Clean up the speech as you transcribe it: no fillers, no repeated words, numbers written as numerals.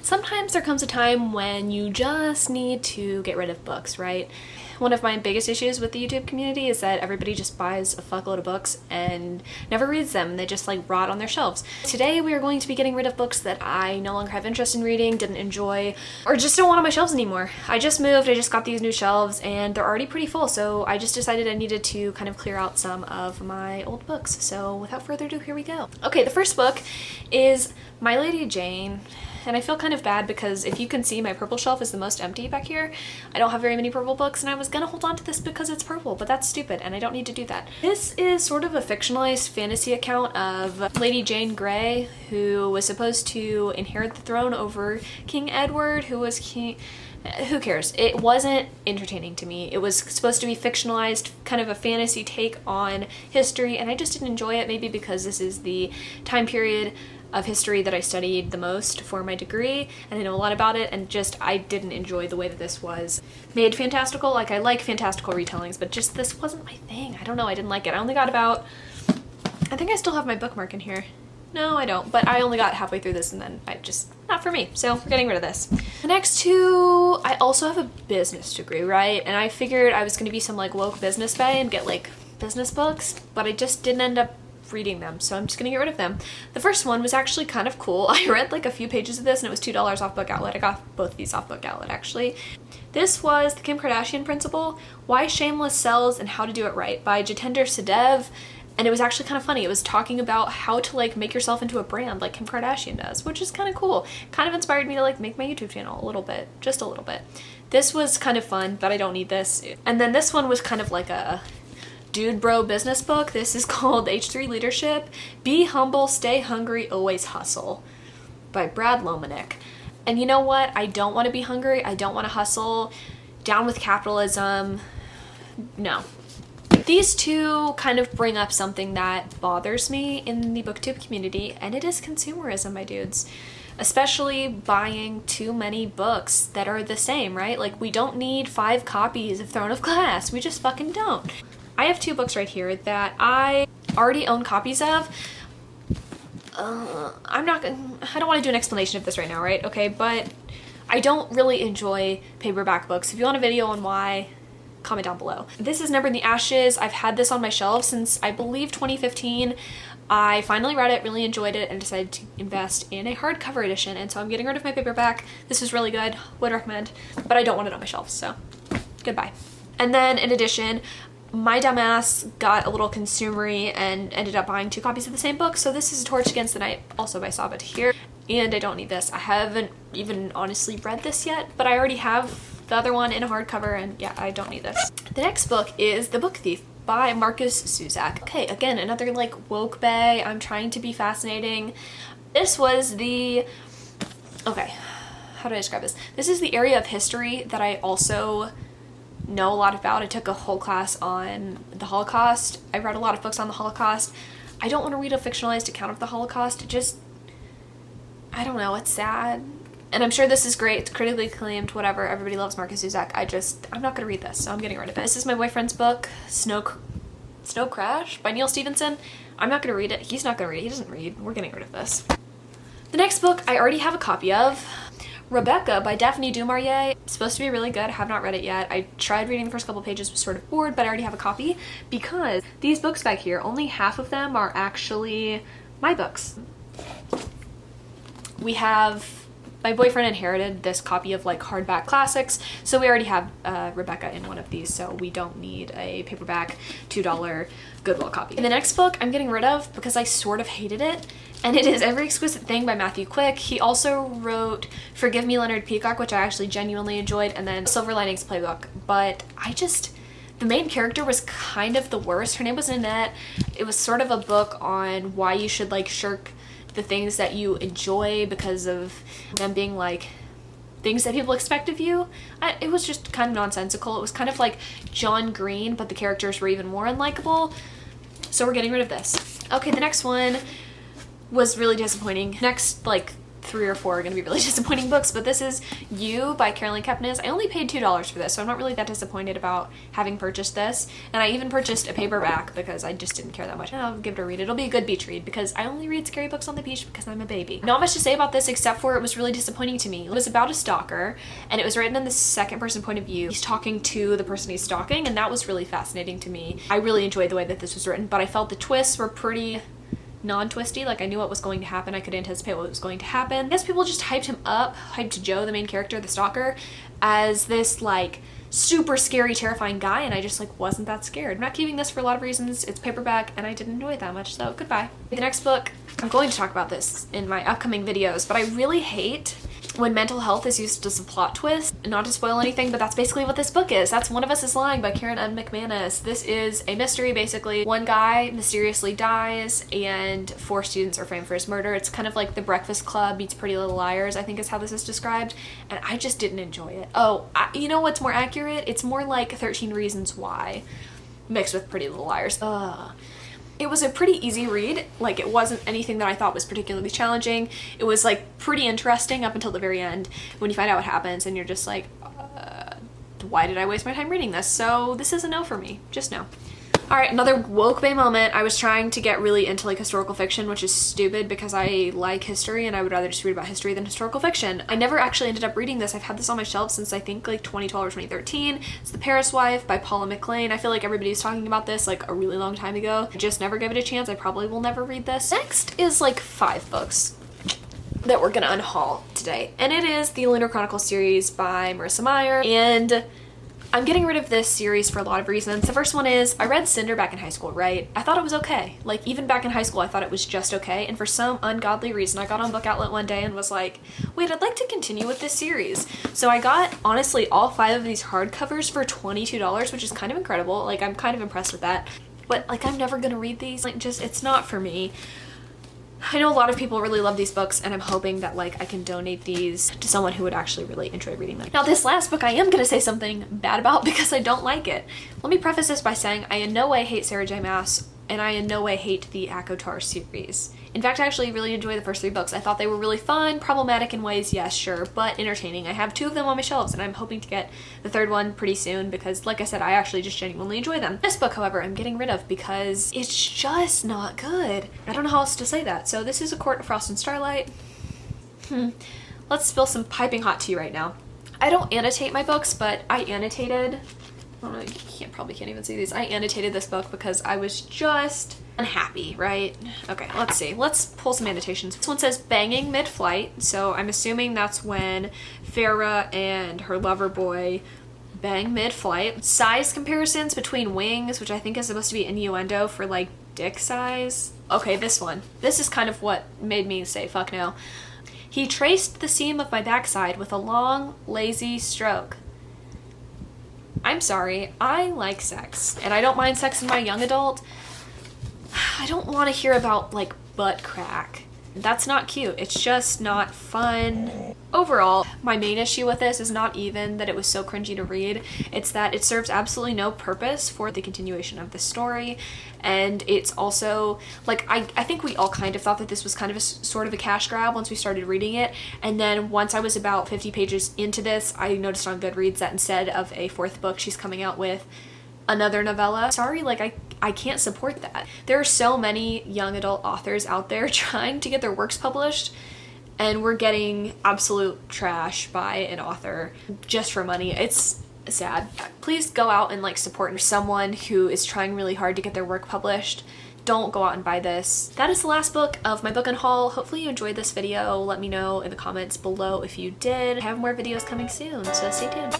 Sometimes there comes a time when you just need to get rid of books, right? One of my biggest issues with the YouTube community is that everybody just buys a fuckload of books and never reads them. They just like rot on their shelves. Today we are going to be getting rid of books that I no longer have interest in reading, didn't enjoy, or just don't want on my shelves anymore. I just moved, I just got these new shelves and they're already pretty full, so I just decided I needed to kind of clear out some of my old books. So without further ado, here we go. Okay, the first book is My Lady Jane. And I feel kind of bad because if you can see, my purple shelf is the most empty back here. I don't have very many purple books and I was gonna hold on to this because it's purple, but that's stupid and I don't need to do that. This is sort of a fictionalized fantasy account of Lady Jane Grey, who was supposed to inherit the throne over King Edward, who was king. Who cares? It wasn't entertaining to me. It was supposed to be fictionalized, kind of a fantasy take on history, and I just didn't enjoy it, maybe because this is the time period of history that I studied the most for my degree, and I know a lot about it, and just I didn't enjoy the way that this was made fantastical. Like, I like fantastical retellings, but just this wasn't my thing. I don't know, I didn't like it. I only got about, I think I still have my bookmark in here. No, I don't, but I only got halfway through this and then I just, not for me, so we're getting rid of this. The next two, I also have a business degree, right? And I figured I was gonna be some like woke business bae and get like business books, but I just didn't end up reading them, so I'm just gonna get rid of them. The first one was actually kind of cool. I read like a few pages of this and it was $2 off Book Outlet. I got both of these off Book Outlet actually. This was The Kim Kardashian Principle, Why Shameless Sells and How to Do It Right by Jitendra Sadev. And it was actually kind of funny. It was talking about how to like make yourself into a brand like Kim Kardashian does, which is kind of cool. Kind of inspired me to like make my YouTube channel a little bit, just a little bit. This was kind of fun, but I don't need this. And then this one was kind of like a dude bro business book. This is called H3 Leadership, Be Humble, Stay Hungry, Always Hustle by Brad Lomenick. And you know what? I don't want to be hungry. I don't want to hustle. Down with capitalism. No. These two kind of bring up something that bothers me in the booktube community, and it is consumerism, my dudes. Especially buying too many books that are the same, right? Like, we don't need 5 copies of Throne of Glass. We just fucking don't. I have 2 books right here that I already own copies of. I don't want to do an explanation of this right now, right? Okay, but I don't really enjoy paperback books. If you want a video on why, comment down below. This is Never in the Ashes. I've had this on my shelf since I believe 2015. I finally read it, really enjoyed it, and decided to invest in a hardcover edition, and so I'm getting rid of my paperback. This was really good, would recommend, but I don't want it on my shelf, so goodbye. And then in addition, my dumbass got a little consumery and ended up buying 2 copies of the same book. So this is A Torch Against the Night, also by Sabbath here, and I don't need this. I haven't even honestly read this yet, but I already have the other one in a hardcover, and yeah, I don't need this. The next book is The Book Thief by Marcus Zusak. Okay, again, another like woke bae. I'm trying to be fascinating. This was the, okay, how do I describe this? This is the area of history that I also know a lot about. I took a whole class on the Holocaust. I read a lot of books on the Holocaust. I don't want to read a fictionalized account of the Holocaust. It just, I don't know, it's sad. And I'm sure this is great, it's critically acclaimed, whatever, everybody loves Marcus Zusak. I'm not gonna read this, so I'm getting rid of it. This is my boyfriend's book, Snow Crash by Neil Stephenson. I'm not gonna read it, he's not gonna read it, he doesn't read, we're getting rid of this. The next book I already have a copy of, Rebecca by Daphne du Maurier. It's supposed to be really good, I have not read it yet. I tried reading the first couple pages, was sort of bored, but I already have a copy because these books back here, only half of them are actually my books. We have, my boyfriend inherited this copy of like hardback classics, so we already have Rebecca in one of these, so we don't need a paperback $2 Goodwill copy. And the next book I'm getting rid of because I sort of hated it, and it is Every Exquisite Thing by Matthew Quick. He also wrote Forgive Me, Leonard Peacock, which I actually genuinely enjoyed, and then Silver Linings Playbook, but the main character was kind of the worst. Her name was Nanette. It was sort of a book on why you should like shirk the things that you enjoy because of them being like things that people expect of you. It was just kind of nonsensical. It was kind of like John Green, but the characters were even more unlikable. So we're getting rid of this. Okay, the next one was really disappointing. Next like 3 or 4 are gonna be really disappointing books, but this is You by Carolyn Kepnes. I only paid $2 for this, so I'm not really that disappointed about having purchased this. And I even purchased a paperback because I just didn't care that much. I'll give it a read. It'll be a good beach read because I only read scary books on the beach because I'm a baby. Not much to say about this except for it was really disappointing to me. It was about a stalker, and it was written in the second person point of view. He's talking to the person he's stalking, and that was really fascinating to me. I really enjoyed the way that this was written, but I felt the twists were pretty non-twisty. Like, I knew what was going to happen. I could anticipate what was going to happen. I guess people just hyped him up, hyped Joe, the main character, the stalker, as this like super scary, terrifying guy, and I just like wasn't that scared. I'm not keeping this for a lot of reasons. It's paperback and I didn't enjoy it that much, so goodbye. The next book, I'm going to talk about this in my upcoming videos, but I really hate when mental health is used as a plot twist. Not to spoil anything, but that's basically what this book is. That's One of Us is Lying by Karen N. McManus. This is a mystery, basically. One guy mysteriously dies and 4 students are framed for his murder. It's kind of like The Breakfast Club meets Pretty Little Liars, I think is how this is described, and I just didn't enjoy it. Oh, you know what's more accurate? It's more like 13 Reasons Why mixed with Pretty Little Liars. It was a pretty easy read. Like, it wasn't anything that I thought was particularly challenging. It was like pretty interesting up until the very end when you find out what happens and you're just like, why did I waste my time reading this? So this is a no for me. Just no. All right, another woke bae moment. I was trying to get really into like historical fiction, which is stupid because I like history and I would rather just read about history than historical fiction. I never actually ended up reading this. I've had this on my shelf since I think like 2012 or 2013. It's The Paris Wife by Paula McLean. I feel like everybody was talking about this like a really long time ago. I just never gave it a chance. I probably will never read this. Next is like 5 books that we're gonna unhaul today. And it is the Lunar Chronicles series by Marissa Meyer. And I'm getting rid of this series for a lot of reasons. The first one is I read Cinder back in high school, right? I thought it was okay. Like, even back in high school, I thought it was just okay. And for some ungodly reason, I got on Book Outlet one day and was like, wait, I'd like to continue with this series. So I got, honestly, all 5 of these hardcovers for $22, which is kind of incredible. Like, I'm kind of impressed with that. But, like, I'm never gonna read these. Like, just, it's not for me. I know a lot of people really love these books, and I'm hoping that like I can donate these to someone who would actually really enjoy reading them. Now, this last book I am gonna say something bad about because I don't like it. Let me preface this by saying I in no way hate Sarah J Maas, and I in no way hate the ACOTAR series. In fact, I actually really enjoyed the first 3 books. I thought they were really fun, problematic in ways, yes, sure, but entertaining. I have 2 of them on my shelves, and I'm hoping to get the 3rd one pretty soon because, like I said, I actually just genuinely enjoy them. This book, however, I'm getting rid of because it's just not good. I don't know how else to say that. So this is A Court of Frost and Starlight. Let's spill some piping hot tea right now. I don't annotate my books, but I annotated... I don't know, you probably can't even see these. I annotated this book because I was just unhappy, right? Okay, let's see. Let's pull some annotations. This one says banging mid-flight, so I'm assuming that's when Farah and her lover boy bang mid-flight. Size comparisons between wings, which I think is supposed to be innuendo for like dick size. Okay, this one. This is kind of what made me say fuck no. He traced the seam of my backside with a long, lazy stroke. I'm sorry, I like sex, and I don't mind sex in my young adult. I don't want to hear about, like, butt crack. That's not cute. It's just not fun. Overall, my main issue with this is not even that it was so cringy to read. It's that it serves absolutely no purpose for the continuation of the story. And it's also, like, I think we all kind of thought that this was kind of a sort of a cash grab once we started reading it. And then once I was about 50 pages into this, I noticed on Goodreads that instead of a 4th book, she's coming out with another novella. Sorry, like, I can't support that. There are so many young adult authors out there trying to get their works published, and we're getting absolute trash by an author just for money. It's sad. Please go out and like support someone who is trying really hard to get their work published. Don't go out and buy this. That is the last book of my book and haul. Hopefully you enjoyed this video. Let me know in the comments below if you did. I have more videos coming soon, so stay tuned.